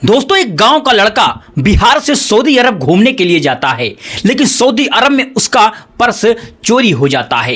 दोस्तों, एक गांव का लड़का बिहार से सऊदी अरब घूमने के लिए जाता है, लेकिन सऊदी अरब में उसका पर्स चोरी हो जाता है,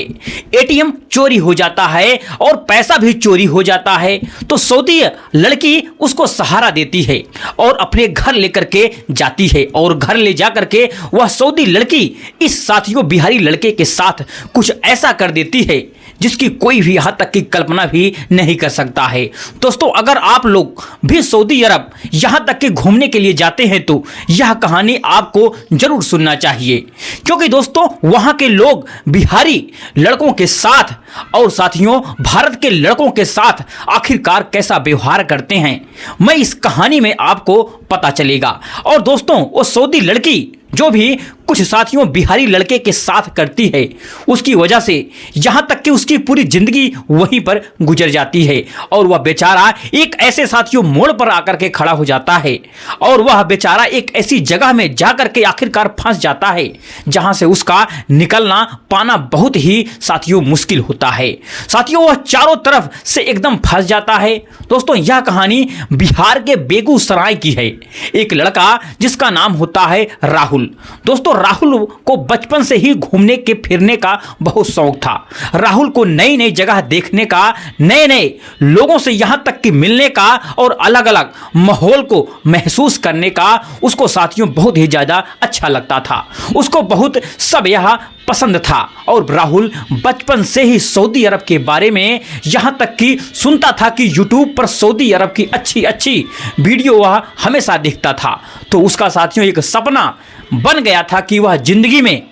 एटीएम चोरी हो जाता है और पैसा भी चोरी हो जाता है। तो सऊदी लड़की उसको सहारा देती है और अपने घर लेकर के जाती है और घर ले जा करके वह सऊदी लड़की इस साथियों बिहारी लड़के के साथ कुछ ऐसा कर देती है जिसकी कोई भी यहाँ तक की कल्पना भी नहीं कर सकता है। दोस्तों, अगर आप लोग भी सऊदी अरब यहाँ तक के घूमने के लिए जाते हैं तो यह कहानी आपको जरूर सुनना चाहिए, क्योंकि दोस्तों वहाँ के लोग बिहारी लड़कों के साथ और साथियों भारत के लड़कों के साथ आखिरकार कैसा व्यवहार करते हैं, मैं इस कहानी में आपको पता चलेगा। और दोस्तों, वो सऊदी लड़की जो भी कुछ साथियों बिहारी लड़के के साथ करती है, उसकी वजह से यहाँ तक कि उसकी पूरी जिंदगी वहीं पर गुजर जाती है और वह बेचारा एक ऐसे साथियों मोड़ पर आकर के खड़ा हो जाता है और वह बेचारा एक ऐसी जगह में जाकर के आखिरकार फंस जाता है जहां से उसका निकलना पाना बहुत ही साथियों मुश्किल होता है। साथियों, वह चारों तरफ से एकदम फंस जाता है। दोस्तों, यह कहानी बिहार के बेगूसराय की है। एक लड़का जिसका नाम होता है राहुल। दोस्तों, राहुल को बचपन से ही घूमने के फिरने का बहुत शौक था। राहुल को नई नई जगह देखने का, नए नए लोगों से यहां तक कि मिलने का और अलग अलग माहौल को महसूस करने का उसको साथियों बहुत ही ज्यादा अच्छा लगता था। उसको बहुत सब यह पसंद था और राहुल बचपन से ही सऊदी अरब के बारे में यहां तक कि सुनता था कि यूट्यूब पर सऊदी अरब की अच्छी अच्छी वीडियो वह हमेशा देखता था। तो उसका साथियों एक सपना बन गया था कि वह जिंदगी में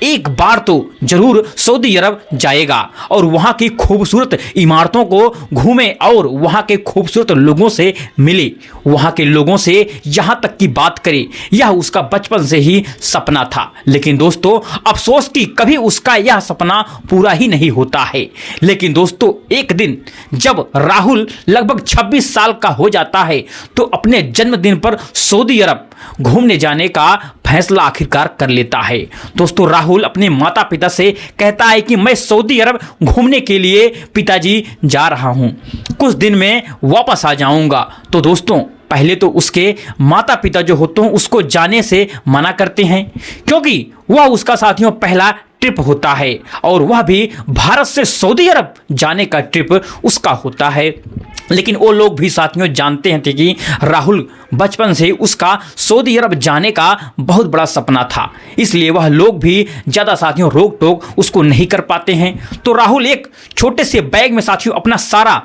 एक बार तो जरूर सऊदी अरब जाएगा और वहाँ की खूबसूरत इमारतों को घूमे और वहाँ के खूबसूरत लोगों से मिले, वहाँ के लोगों से यहाँ तक की बात करे। यह उसका बचपन से ही सपना था। लेकिन दोस्तों, अफसोस कि कभी उसका यह सपना पूरा ही नहीं होता है। लेकिन दोस्तों, एक दिन जब राहुल लगभग 26 साल का हो जाता है तो अपने जन्मदिन पर सऊदी अरब घूमने जाने का फैसला आखिरकार कर लेता है। दोस्तों, राहुल अपने माता पिता से कहता है कि मैं सऊदी अरब घूमने के लिए पिताजी जा रहा हूं, कुछ दिन में वापस आ जाऊंगा। तो दोस्तों, पहले तो उसके माता पिता जो होते हैं उसको जाने से मना करते हैं, क्योंकि वह उसका साथियों पहला ट्रिप होता है और वह भी भारत से सऊदी अरब जाने का ट्रिप उसका होता है। लेकिन वो लोग भी साथियों जानते हैं कि राहुल बचपन से उसका सऊदी अरब जाने का बहुत बड़ा सपना था, इसलिए वह लोग भी ज़्यादा साथियों रोक टोक उसको नहीं कर पाते हैं। तो राहुल एक छोटे से बैग में साथियों अपना सारा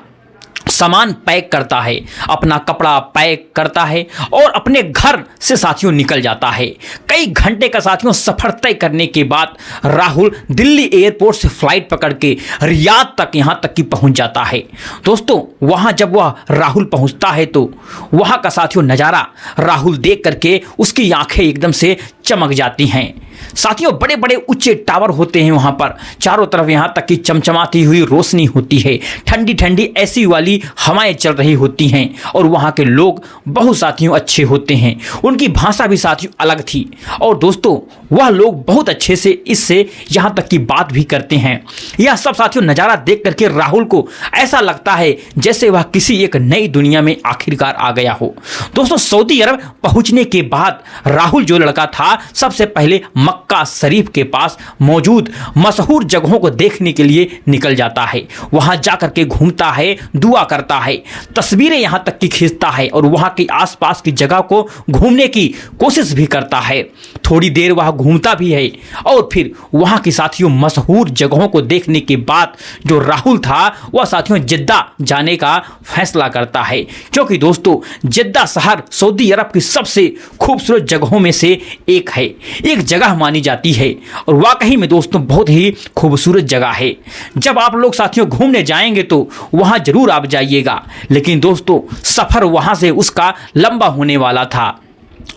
सामान पैक करता है, अपना कपड़ा पैक करता है और अपने घर से साथियों निकल जाता है। कई घंटे का साथियों सफर तय करने के बाद राहुल दिल्ली एयरपोर्ट से फ्लाइट पकड़ के रियाद तक यहाँ तक कि पहुँच जाता है। दोस्तों, वहाँ जब वह राहुल पहुँचता है तो वहाँ का साथियों नज़ारा राहुल देख करके उसकी आंखें एकदम से चमक जाती हैं। साथियों, बड़े बड़े ऊंचे टावर होते हैं वहाँ पर, चारों तरफ यहाँ तक कि चमचमाती हुई रोशनी होती है, ठंडी ठंडी ऐसी वाली हवाएं चल रही होती हैं और वहाँ के लोग बहुत साथियों अच्छे होते हैं। उनकी भाषा भी साथियों अलग थी और दोस्तों वह लोग बहुत अच्छे से इससे यहाँ तक की बात भी करते हैं। यह सब साथियों नज़ारा देख करके राहुल को ऐसा लगता है जैसे वह किसी एक नई दुनिया में आखिरकार आ गया हो। दोस्तों, सऊदी अरब पहुँचने के बाद राहुल जो लड़का था सबसे पहले मक्का शरीफ के पास मौजूद मशहूर जगहों को देखने के लिए निकल जाता है। वहां जाकर के घूमता है, दुआ करता है, तस्वीरें यहां तक की खींचता है और वहां की आसपास की जगह को घूमने की कोशिश भी करता है। थोड़ी देर वह घूमता भी है और फिर वहां की साथियों मशहूर जगहों को देखने के बाद जो राहुल था वह साथियों जिद्दा जाने का फैसला करता है, क्योंकि दोस्तों जिद्दा शहर सऊदी अरब की सबसे खूबसूरत जगहों में से एक है, एक जगह मानी जाती है और वाकई में दोस्तों बहुत ही खूबसूरत जगह है। जब आप लोग साथियों घूमने जाएंगे तो वहां जरूर आप जाइएगा। लेकिन दोस्तों सफर वहां से उसका लंबा होने वाला था,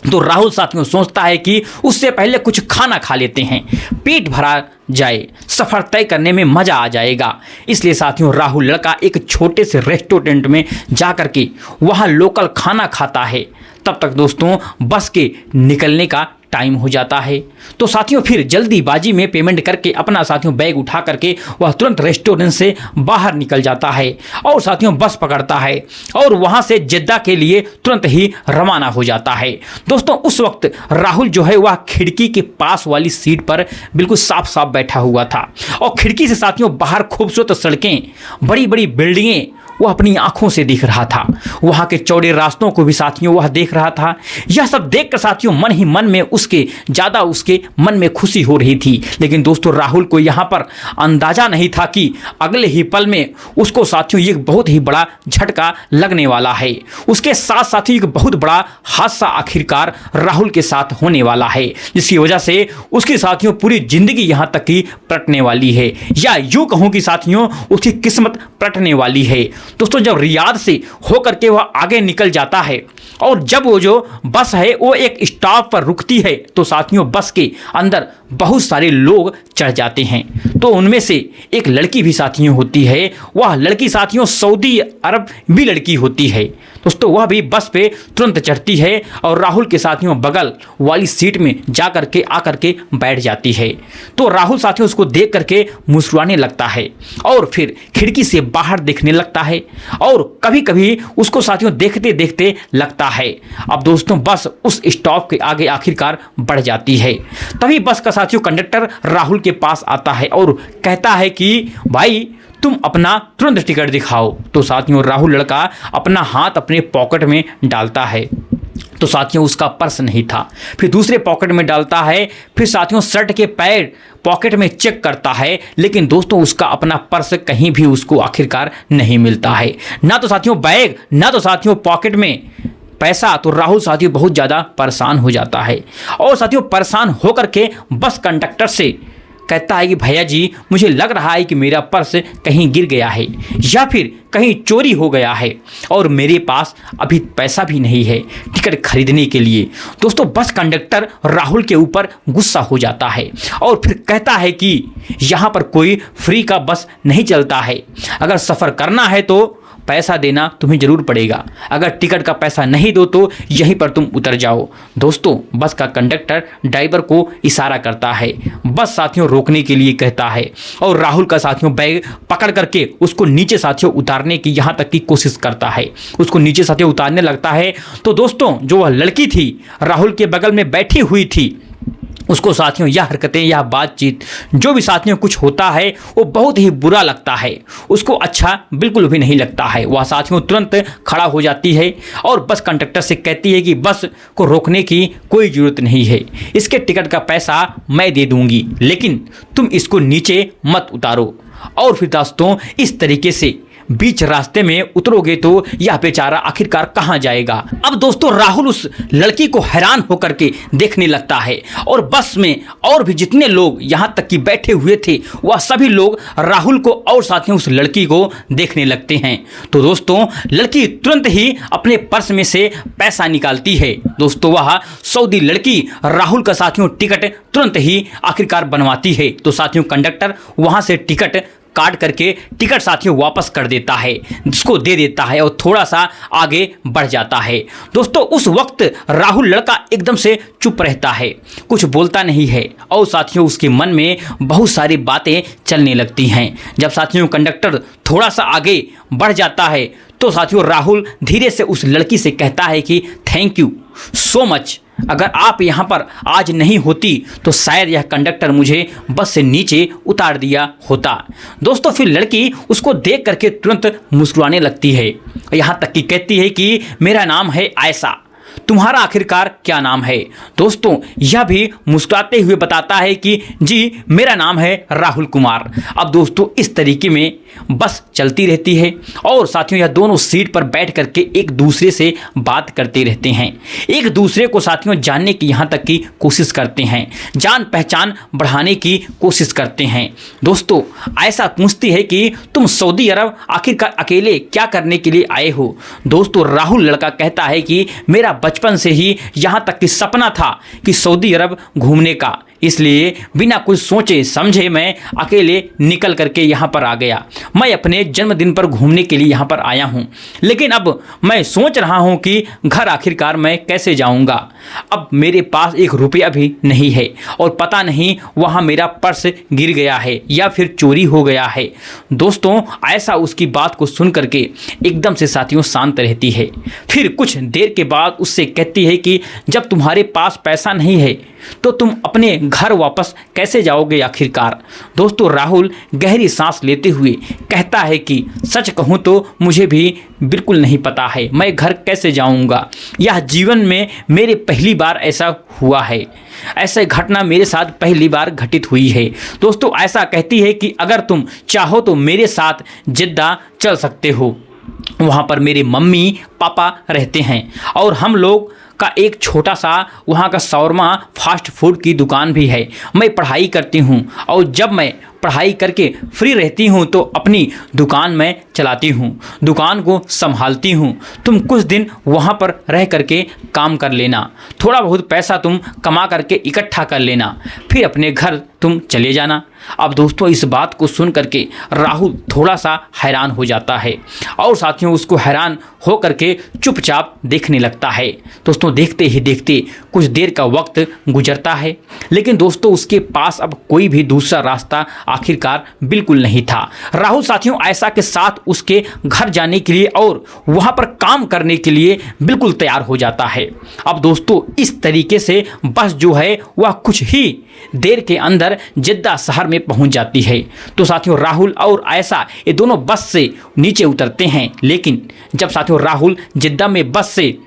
तो राहुल साथियों सोचता है कि उससे पहले कुछ खाना खा लेते हैं, पेट भरा जाए, सफर तय करने में मजा आ जाएगा। इसलिए साथियों राहुल लड़का एक छोटे से रेस्टोरेंट में जाकर के वहां लोकल खाना खाता है। तब तक दोस्तों बस के निकलने का टाइम हो जाता है। तो साथियों फिर जल्दीबाजी में पेमेंट करके अपना साथियों बैग उठा करके वह तुरंत रेस्टोरेंट से बाहर निकल जाता है और साथियों बस पकड़ता है और वहां से जेद्दा के लिए तुरंत ही रवाना हो जाता है। दोस्तों उस वक्त राहुल जो है वह खिड़की के पास वाली सीट पर बिल्कुल साफ साफ बैठा हुआ था और खिड़की से साथियों बाहर खूबसूरत सड़कें, बड़ी बड़ी बिल्डिंगें वह अपनी आंखों से देख रहा था। वहां के चौड़े रास्तों को भी साथियों वह देख रहा था। यह सब देखकर साथियों मन ही मन में उसके मन में खुशी हो रही थी। लेकिन दोस्तों राहुल को यहां पर अंदाजा नहीं था कि अगले ही पल में उसको साथियों एक बहुत ही बड़ा झटका लगने वाला है। उसके साथ साथियों एक बहुत बड़ा हादसा आखिरकार राहुल के साथ होने वाला है, जिसकी वजह से उसकी साथियों पूरी जिंदगी यहां तक की पलटने वाली है, या यूं कहूं कि साथियों उसकी किस्मत पलटने वाली है। दोस्तों जब रियाद से होकर के वह आगे निकल जाता है और जब वो जो बस है वो एक स्टॉप पर रुकती है तो साथियों बस के अंदर बहुत सारे लोग चढ़ जाते हैं। तो उनमें से एक लड़की भी साथियों होती है। वह लड़की साथियों सऊदी अरब भी लड़की होती है। दोस्तों वह भी बस पे तुरंत चढ़ती है और राहुल के साथियों बगल वाली सीट में जा करके आकर के बैठ जाती है। तो राहुल साथियों उसको देख करके मुस्कुराने लगता है और फिर खिड़की से बाहर देखने लगता है और कभी कभी उसको साथियों देखते देखते लगता है। अब दोस्तों बस उस स्टॉप के आगे आखिरकार बढ़ जाती है। तभी बस का साथियों कंडक्टर राहुल के पास आता है और कहता है कि भाई तुम अपना तुरंत टिकट दिखाओ। तो साथियों राहुल लड़का अपना हाथ अपने पॉकेट में डालता है तो साथियों उसका पर्स नहीं था। फिर दूसरे पॉकेट में डालता है, फिर साथियों शर्ट के पैर पॉकेट में चेक करता है, लेकिन दोस्तों उसका अपना पर्स कहीं भी उसको आखिरकार नहीं मिलता है। ना तो साथियों बैग, ना तो साथियों पॉकेट में पैसा। तो राहुल साथियों बहुत ज़्यादा परेशान हो जाता है और साथियों परेशान होकर के बस कंडक्टर से कहता है कि भैया जी मुझे लग रहा है कि मेरा पर्स कहीं गिर गया है या फिर कहीं चोरी हो गया है और मेरे पास अभी पैसा भी नहीं है टिकट खरीदने के लिए। दोस्तों बस कंडक्टर राहुल के ऊपर गुस्सा हो जाता है और फिर कहता है कि यहाँ पर कोई फ्री का बस नहीं चलता है, अगर सफ़र करना है तो पैसा देना तुम्हें जरूर पड़ेगा, अगर टिकट का पैसा नहीं दो तो यहीं पर तुम उतर जाओ। दोस्तों बस का कंडक्टर ड्राइवर को इशारा करता है, बस साथियों रोकने के लिए कहता है और राहुल का साथियों बैग पकड़ करके उसको नीचे साथियों उतारने की यहाँ तक की कोशिश करता है। उसको नीचे साथियों उतारने लगता है तो दोस्तों जो वह लड़की थी राहुल के बगल में बैठी हुई थी, उसको साथियों यह हरकतें, यह बातचीत, जो भी साथियों कुछ होता है वो बहुत ही बुरा लगता है, उसको अच्छा बिल्कुल भी नहीं लगता है। वह साथियों तुरंत खड़ा हो जाती है और बस कंडक्टर से कहती है कि बस को रोकने की कोई ज़रूरत नहीं है, इसके टिकट का पैसा मैं दे दूंगी, लेकिन तुम इसको नीचे मत उतारो। और फिर दोस्तों इस तरीके से बीच रास्ते में उतरोगे तो यह बेचारा आखिरकार कहां जाएगा। अब दोस्तों राहुल उस लड़की को हैरान होकर के देखने लगता है और बस में और भी जितने लोग यहां तक कि बैठे हुए थे वह सभी लोग राहुल को और साथियों उस लड़की को देखने लगते हैं। तो दोस्तों लड़की तुरंत ही अपने पर्स में से पैसा निकालती है। दोस्तों वह सऊदी लड़की राहुल का साथियों टिकट तुरंत ही आखिरकार बनवाती है। तो साथियों कंडक्टर वहां से टिकट काट करके टिकट साथियों वापस कर देता है, जिसको दे देता है और थोड़ा सा आगे बढ़ जाता है। दोस्तों उस वक्त राहुल लड़का एकदम से चुप रहता है, कुछ बोलता नहीं है और साथियों उसके मन में बहुत सारी बातें चलने लगती हैं। जब साथियों कंडक्टर थोड़ा सा आगे बढ़ जाता है तो साथियों राहुल धीरे से उस लड़की से कहता है कि थैंक यू सो मच, अगर आप यहाँ पर आज नहीं होती तो शायद यह कंडक्टर मुझे बस से नीचे उतार दिया होता। दोस्तों फिर लड़की उसको देख करके तुरंत मुस्कुराने लगती है, यहाँ तक कि कहती है कि मेरा नाम है आयशा, तुम्हारा आखिरकार क्या नाम है। दोस्तों यह भी मुस्कुराते हुए बताता है कि जी मेरा नाम है राहुल कुमार। अब दोस्तों इस तरीके में बस चलती रहती है और साथियों यह दोनों सीट पर बैठ करके एक दूसरे से बात करते रहते हैं, एक दूसरे को साथियों जानने की यहाँ तक की कोशिश करते हैं, जान पहचान बढ़ाने की कोशिश करते हैं। दोस्तों ऐसा पूछती है कि तुम सऊदी अरब आखिरकार अकेले क्या करने के लिए आए हो। दोस्तों राहुल लड़का कहता है कि मेरा बचपन से ही यहाँ तक कि सपना था कि सऊदी अरब घूमने का, इसलिए बिना कुछ सोचे समझे मैं अकेले निकल करके यहाँ पर आ गया। मैं अपने जन्मदिन पर घूमने के लिए यहाँ पर आया हूँ, लेकिन अब मैं सोच रहा हूँ कि घर आखिरकार मैं कैसे जाऊँगा। अब मेरे पास एक रुपया भी नहीं है और पता नहीं वहाँ मेरा पर्स गिर गया है या फिर चोरी हो गया है। दोस्तों आयशा उसकी बात को सुन करके एकदम से साथियों शांत रहती है। फिर कुछ देर के बाद उससे कहती है कि जब तुम्हारे पास पैसा नहीं है तो तुम अपने घर वापस कैसे जाओगे आखिरकार। दोस्तों राहुल गहरी सांस लेते हुए कहता है कि सच कहूँ तो मुझे भी बिल्कुल नहीं पता है मैं घर कैसे जाऊँगा। यह जीवन में मेरे पहली बार ऐसा हुआ है, ऐसा घटना मेरे साथ पहली बार घटित हुई है। दोस्तों ऐसा कहती है कि अगर तुम चाहो तो मेरे साथ जिद्दा चल सकते हो, वहाँ पर मेरे मम्मी पापा रहते हैं और हम लोग का एक छोटा सा वहाँ का शौरमा फास्ट फूड की दुकान भी है। मैं पढ़ाई करती हूँ और जब मैं पढ़ाई करके फ्री रहती हूँ तो अपनी दुकान में चलाती हूँ, दुकान को संभालती हूँ। तुम कुछ दिन वहाँ पर रह करके काम कर लेना, थोड़ा बहुत पैसा तुम कमा करके इकट्ठा कर लेना, फिर अपने घर तुम चले जाना। अब दोस्तों इस बात को सुन करके राहुल थोड़ा सा हैरान हो जाता है और साथियों उसको हैरान हो करके चुपचाप देखने लगता है। दोस्तों देखते ही देखते कुछ देर का वक्त गुजरता है, लेकिन दोस्तों उसके पास अब कोई भी दूसरा रास्ता आखिरकार बिल्कुल नहीं था। राहुल साथियों आयशा के साथ उसके घर जाने के लिए और वहाँ पर काम करने के लिए बिल्कुल तैयार हो जाता है। अब दोस्तों इस तरीके से बस जो है वह कुछ ही देर के अंदर जिद्दा शहर में पहुंच जाती है। तो साथियों राहुल और आयशा ये दोनों बस से नीचे उतरते हैं, लेकिन जब साथियों राहुल जिद्दा में बस से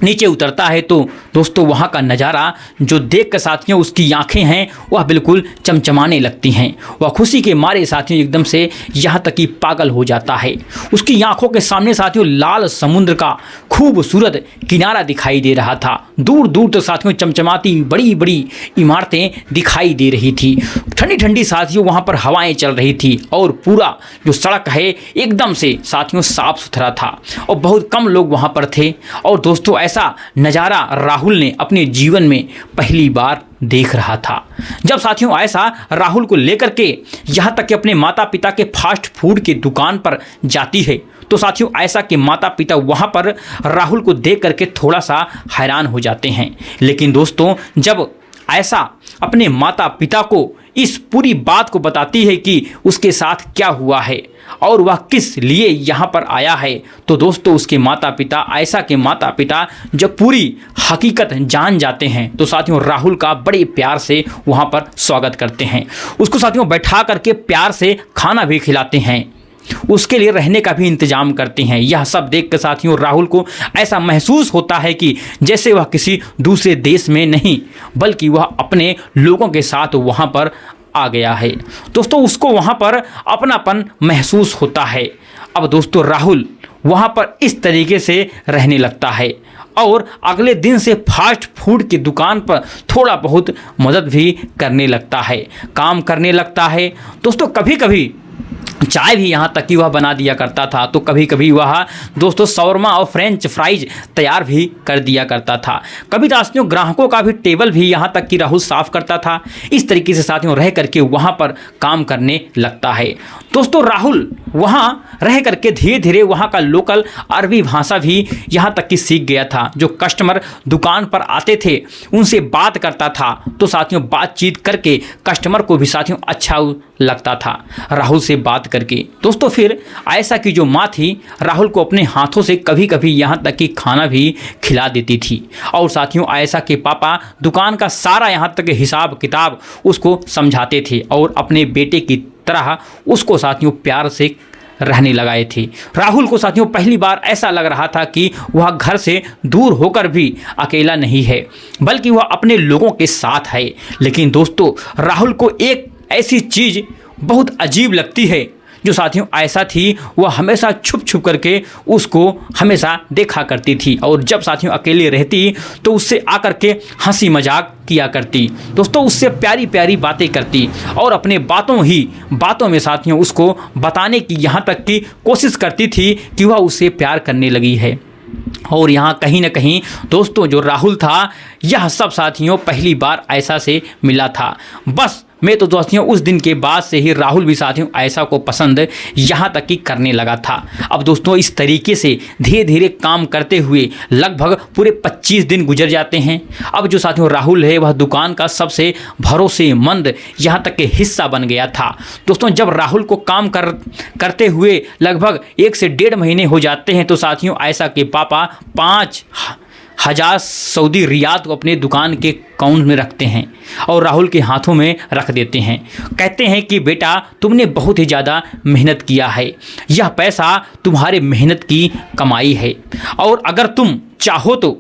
नीचे उतरता है तो दोस्तों वहाँ का नज़ारा जो देख कर साथियों उसकी आंखें हैं वह बिल्कुल चमचमाने लगती हैं। वह खुशी के मारे साथियों एकदम से यहाँ तक कि पागल हो जाता है। उसकी आंखों के सामने साथियों लाल समुद्र का खूबसूरत किनारा दिखाई दे रहा था। दूर दूर तक साथियों चमचमाती बड़ी बड़ी इमारतें दिखाई दे रही थी। ठंडी ठंडी साथियों वहाँ पर हवाएं चल रही थी और पूरा जो सड़क है एकदम से साथियों साफ सुथरा था और बहुत कम लोग वहाँ पर थे। और दोस्तों ऐसा नज़ारा राहुल ने अपने जीवन में पहली बार देख रहा था। जब साथियों आयशा राहुल को लेकर के यहाँ तक कि अपने माता पिता के फास्ट फूड की दुकान पर जाती है तो साथियों आयशा के माता पिता वहाँ पर राहुल को देख करके थोड़ा सा हैरान हो जाते हैं। लेकिन दोस्तों जब आयशा अपने माता पिता को इस पूरी बात को बताती है कि उसके साथ क्या हुआ है और वह किस लिए यहाँ पर आया है तो दोस्तों उसके माता पिता आयशा के माता पिता जब पूरी हकीकत जान जाते हैं तो साथियों राहुल का बड़े प्यार से वहाँ पर स्वागत करते हैं। उसको साथियों बैठा करके प्यार से खाना भी खिलाते हैं, उसके लिए रहने का भी इंतजाम करते हैं। यह सब देख कर साथियों राहुल को ऐसा महसूस होता है कि जैसे वह किसी दूसरे देश में नहीं बल्कि वह अपने लोगों के साथ वहाँ पर आ गया है। दोस्तों उसको वहाँ पर अपनापन महसूस होता है। अब दोस्तों राहुल वहाँ पर इस तरीके से रहने लगता है और अगले दिन से फास्ट फूड की दुकान पर थोड़ा बहुत मदद भी करने लगता है, काम करने लगता है। दोस्तों कभी कभी चाय भी यहाँ तक कि वह बना दिया करता था, तो कभी कभी वह दोस्तों शौरमा और फ्रेंच फ्राइज तैयार भी कर दिया करता था। कभी साथियों ग्राहकों का भी टेबल भी यहाँ तक कि राहुल साफ करता था। इस तरीके से साथियों रह करके वहाँ पर काम करने लगता है। दोस्तों राहुल वहाँ रह करके धीरे धीरे वहाँ का लोकल अरबी भाषा भी यहाँ तक कि सीख गया था। जो कस्टमर दुकान पर आते थे उनसे बात करता था तो साथियों बातचीत करके कस्टमर को भी साथियों अच्छा लगता था राहुल से बात करके। दोस्तों फिर आयशा की जो माँ थी राहुल को अपने हाथों से कभी कभी यहाँ तक कि खाना भी खिला देती थी और साथियों आयशा के पापा दुकान का सारा यहाँ तक हिसाब किताब उसको समझाते थे और अपने बेटे की तरह उसको साथियों प्यार से रहने लगाए थे। राहुल को साथियों पहली बार ऐसा लग रहा था कि वह घर से दूर होकर भी अकेला नहीं है बल्कि वह अपने लोगों के साथ है। लेकिन दोस्तों राहुल को एक ऐसी चीज़ बहुत अजीब लगती है। जो साथियों आयशा थी वह हमेशा छुप छुप करके उसको हमेशा देखा करती थी और जब साथियों अकेले रहती तो उससे आकर के हंसी मजाक किया करती। दोस्तों उससे प्यारी प्यारी बातें करती और अपने बातों में साथियों उसको बताने की यहाँ तक की कोशिश करती थी कि वह उससे प्यार करने लगी है। और यहाँ कहीं ना कहीं दोस्तों जो राहुल था, यह सब साथियों पहली बार आयशा से मिला था। बस मैं तो दोस्तों उस दिन के बाद से ही राहुल भी साथियों आयशा को पसंद यहाँ तक कि करने लगा था। अब दोस्तों इस तरीके से धीरे धीरे काम करते हुए लगभग पूरे 25 दिन गुजर जाते हैं। अब जो साथियों राहुल है वह दुकान का सबसे भरोसेमंद यहाँ तक के हिस्सा बन गया था। दोस्तों जब राहुल को काम करते हुए लगभग 1 से 1.5 महीने हो जाते हैं तो साथियों आयशा के पापा 5,000 सऊदी रियाल को अपने दुकान के अकाउंट में रखते हैं और राहुल के हाथों में रख देते हैं। कहते हैं कि बेटा तुमने बहुत ही ज़्यादा मेहनत किया है, यह पैसा तुम्हारे मेहनत की कमाई है और अगर तुम चाहो तो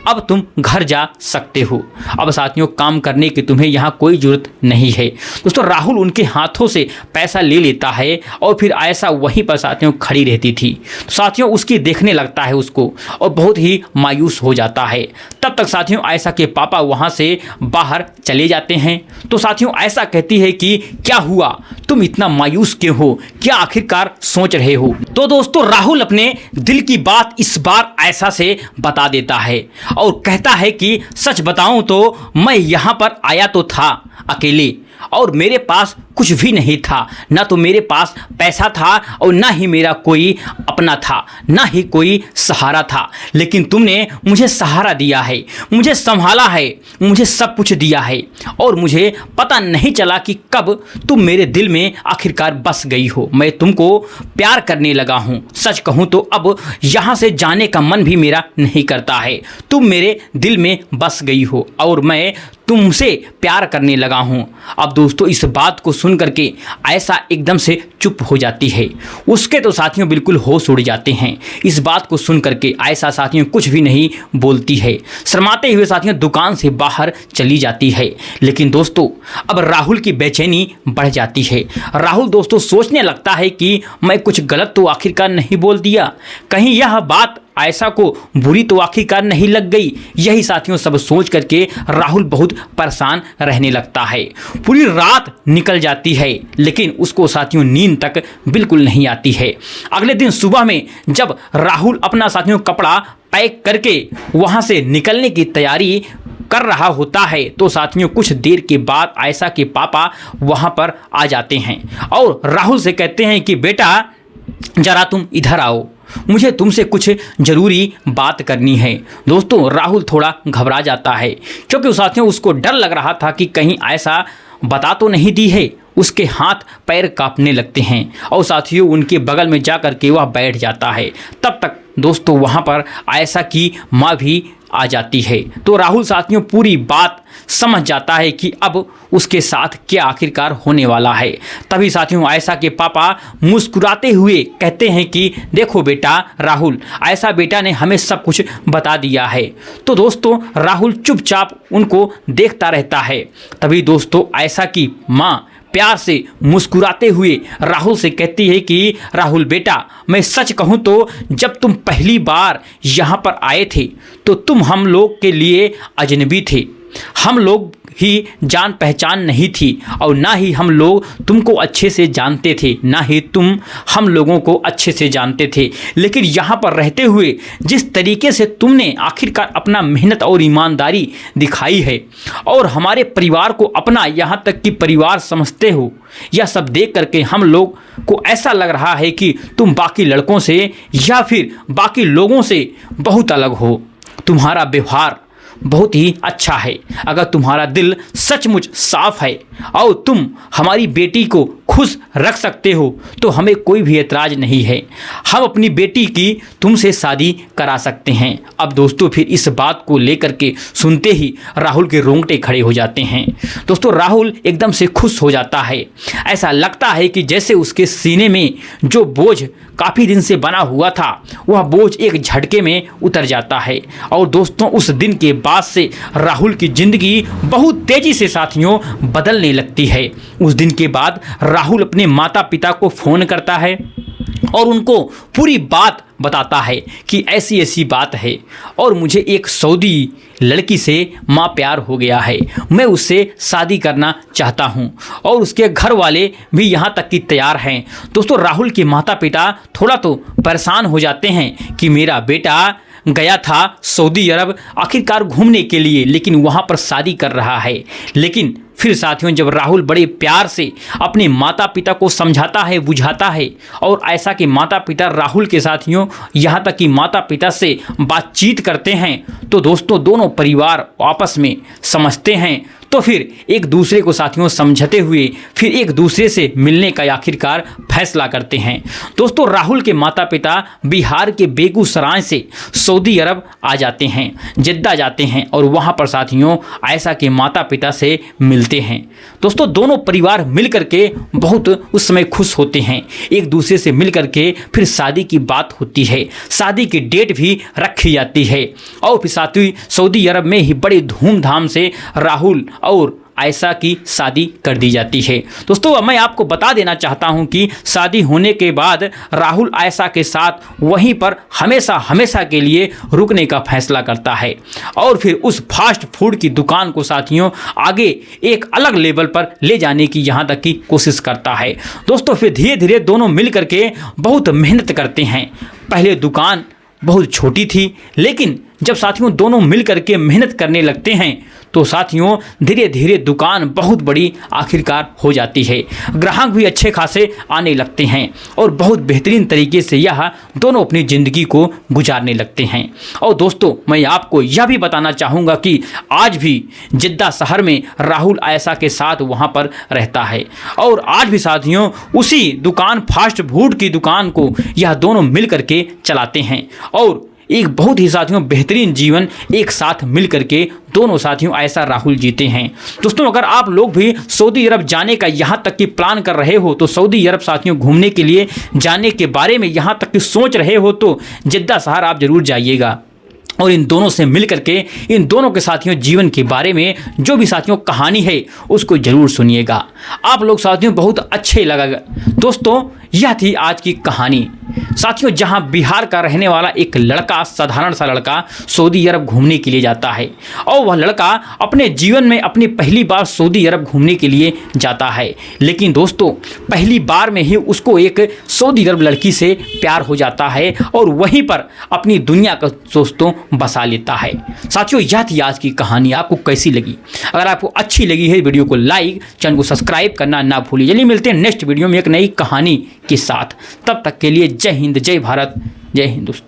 अब तुम घर जा सकते हो। अब साथियों काम करने की तुम्हें यहाँ कोई ज़रूरत नहीं है। दोस्तों राहुल उनके हाथों से पैसा ले लेता है और फिर आयशा वहीं पर साथियों खड़ी रहती थी। साथियों उसकी देखने लगता है उसको और बहुत ही मायूस हो जाता है। तब तक साथियों आयशा के पापा वहाँ से बाहर चले जाते हैं। तो साथियों आयशा कहती है कि क्या हुआ, तुम इतना मायूस क्यों हो, क्या आखिरकार सोच रहे हो। तो दोस्तों राहुल अपने दिल की बात इस बार आयशा से बता देता है और कहता है कि सच बताऊं तो मैं यहाँ पर आया तो था अकेले और मेरे पास कुछ भी नहीं था, ना तो मेरे पास पैसा था और ना ही मेरा कोई अपना था, ना ही कोई सहारा था। लेकिन तुमने मुझे सहारा दिया है, मुझे संभाला है, मुझे सब कुछ दिया है और मुझे पता नहीं चला कि कब तुम मेरे दिल में आखिरकार बस गई हो। मैं तुमको प्यार करने लगा हूँ। सच कहूँ तो अब यहाँ से जाने का मन भी मेरा नहीं करता है। तुम मेरे दिल में बस गई हो और मैं तुमसे प्यार करने लगा हूँ। अब दोस्तों इस बात को सुन करके आयशा एकदम से चुप हो जाती है। उसके तो साथियों बिल्कुल होश उड़ जाते हैं। इस बात को सुन करके आयशा साथियों कुछ भी नहीं बोलती है, शर्माते हुए साथियों दुकान से बाहर चली जाती है। लेकिन दोस्तों अब राहुल की बेचैनी बढ़ जाती है। राहुल दोस्तों सोचने लगता है कि मैं कुछ गलत तो आखिरकार नहीं बोल दिया, कहीं यह बात आयशा को बुरी तो आखिरकार नहीं लग गई। यही साथियों सब सोच करके राहुल बहुत परेशान रहने लगता है। पूरी रात निकल जाती है लेकिन उसको साथियों नींद तक बिल्कुल नहीं आती है। अगले दिन सुबह में जब राहुल अपना साथियों कपड़ा पैक करके वहाँ से निकलने की तैयारी कर रहा होता है तो साथियों कुछ देर के बाद आयशा के पापा वहाँ पर आ जाते हैं और राहुल से कहते हैं कि बेटा जरा तुम इधर आओ, मुझे तुमसे कुछ ज़रूरी बात करनी है। दोस्तों राहुल थोड़ा घबरा जाता है क्योंकि साथियों उसको डर लग रहा था कि कहीं आयशा बता तो नहीं दी है। उसके हाथ पैर कांपने लगते हैं और साथियों उनके बगल में जा कर के वह बैठ जाता है। तब तक दोस्तों वहाँ पर आयशा की माँ भी आ जाती है। तो राहुल साथियों पूरी बात समझ जाता है कि अब उसके साथ क्या आखिरकार होने वाला है। तभी साथियों आयशा के पापा मुस्कुराते हुए कहते हैं कि देखो बेटा राहुल, आयशा बेटा ने हमें सब कुछ बता दिया है। तो दोस्तों राहुल चुपचाप उनको देखता रहता है। तभी दोस्तों आयशा की माँ प्यार से मुस्कुराते हुए राहुल से कहती है कि राहुल बेटा मैं सच कहूँ तो जब तुम पहली बार यहाँ पर आए थे तो तुम हम लोग के लिए अजनबी थे। हम लोग ही जान पहचान नहीं थी और ना ही हम लोग तुमको अच्छे से जानते थे, ना ही तुम हम लोगों को अच्छे से जानते थे। लेकिन यहाँ पर रहते हुए जिस तरीके से तुमने आखिरकार अपना मेहनत और ईमानदारी दिखाई है और हमारे परिवार को अपना यहाँ तक कि परिवार समझते हो, यह सब देख करके हम लोग को ऐसा लग रहा है कि तुम बाकी लड़कों से या फिर बाकी लोगों से बहुत अलग हो। तुम्हारा व्यवहार बहुत ही अच्छा है। अगर तुम्हारा दिल सचमुच साफ है और तुम हमारी बेटी को खुश रख सकते हो तो हमें कोई भी एतराज़ नहीं है। हम अपनी बेटी की तुमसे शादी करा सकते हैं। अब दोस्तों फिर इस बात को लेकर के सुनते ही राहुल के रोंगटे खड़े हो जाते हैं। दोस्तों राहुल एकदम से खुश हो जाता है। ऐसा लगता है कि जैसे उसके सीने में जो बोझ काफ़ी दिन से बना हुआ था वह बोझ एक झटके में उतर जाता है। और दोस्तों उस दिन के बाद से राहुल की ज़िंदगी बहुत तेज़ी से साथियों बदलने लगती है। उस दिन के बाद राहुल अपने माता पिता को फ़ोन करता है और उनको पूरी बात बताता है कि ऐसी ऐसी बात है और मुझे एक सऊदी लड़की से माँ प्यार हो गया है, मैं उससे शादी करना चाहता हूँ और उसके घर वाले भी यहाँ तक कि तैयार हैं। दोस्तों राहुल के माता पिता थोड़ा तो परेशान हो जाते हैं कि मेरा बेटा गया था सऊदी अरब आखिरकार घूमने के लिए, लेकिन वहाँ पर शादी कर रहा है। लेकिन फिर साथियों जब राहुल बड़े प्यार से अपने माता पिता को समझाता है, बुझाता है, और ऐसा कि माता पिता राहुल के साथियों यहाँ तक कि माता पिता से बातचीत करते हैं, तो दोस्तों दोनों परिवार आपस में समझते हैं। तो फिर एक दूसरे को साथियों समझते हुए फिर एक दूसरे से मिलने का आखिरकार फैसला करते हैं। दोस्तों राहुल के माता पिता बिहार के बेगूसराय से सऊदी अरब आ जाते हैं, जिद्दा जाते हैं, और वहाँ पर साथियों आयशा के माता पिता से मिलते हैं। दोस्तों दोनों परिवार मिल करके बहुत उस समय खुश होते हैं, एक दूसरे से मिल करके फिर शादी की बात होती है, शादी की डेट भी रखी जाती है, और फिर साथियों सऊदी अरब में ही बड़े धूमधाम से राहुल और आयशा की शादी कर दी जाती है। दोस्तों मैं आपको बता देना चाहता हूं कि शादी होने के बाद राहुल आयशा के साथ वहीं पर हमेशा हमेशा के लिए रुकने का फैसला करता है, और फिर उस फास्ट फूड की दुकान को साथियों आगे एक अलग लेवल पर ले जाने की यहाँ तक की कोशिश करता है। दोस्तों फिर धीरे धीरे दोनों मिल करके बहुत मेहनत करते हैं। पहले दुकान बहुत छोटी थी, लेकिन जब साथियों दोनों मिल करके मेहनत करने लगते हैं तो साथियों धीरे धीरे दुकान बहुत बड़ी आखिरकार हो जाती है, ग्राहक भी अच्छे खासे आने लगते हैं, और बहुत बेहतरीन तरीके से यह दोनों अपनी ज़िंदगी को गुजारने लगते हैं। और दोस्तों मैं आपको यह भी बताना चाहूँगा कि आज भी जिद्दा शहर में राहुल आयशा के साथ वहाँ पर रहता है, और आज भी साथियों उसी दुकान फास्ट फूड की दुकान को यह दोनों मिल करके चलाते हैं, और एक बहुत ही साथियों बेहतरीन जीवन एक साथ मिल करके दोनों साथियों आयशा राहुल जीते हैं। दोस्तों अगर आप लोग भी सऊदी अरब जाने का यहाँ तक कि प्लान कर रहे हो, तो सऊदी अरब साथियों घूमने के लिए जाने के बारे में यहाँ तक कि सोच रहे हो, तो जिद्दा शहर आप ज़रूर जाइएगा, और इन दोनों से मिल करके इन दोनों के साथियों जीवन के बारे में जो भी साथियों कहानी है उसको ज़रूर सुनिएगा। आप लोग साथियों बहुत अच्छे लगेगा। दोस्तों यह थी आज की कहानी साथियों, जहां बिहार का रहने वाला एक लड़का, साधारण सा लड़का सऊदी अरब घूमने के लिए जाता है, और वह लड़का अपने जीवन में अपनी पहली बार सऊदी अरब घूमने के लिए जाता है। लेकिन दोस्तों पहली बार में ही उसको एक सऊदी अरब लड़की से प्यार हो जाता है, और वहीं पर अपनी दुनिया का दोस्तों बसा लेता है। साथियों यह थी आज की कहानी, आपको कैसी लगी? अगर आपको अच्छी लगी है वीडियो को लाइक, चैनल को सब्सक्राइब करना ना भूलिए। चलिए मिलते हैं नेक्स्ट वीडियो में एक नई कहानी के साथ, तब तक के लिए जय हिंद, जय भारत, जय हिंदुस्तान।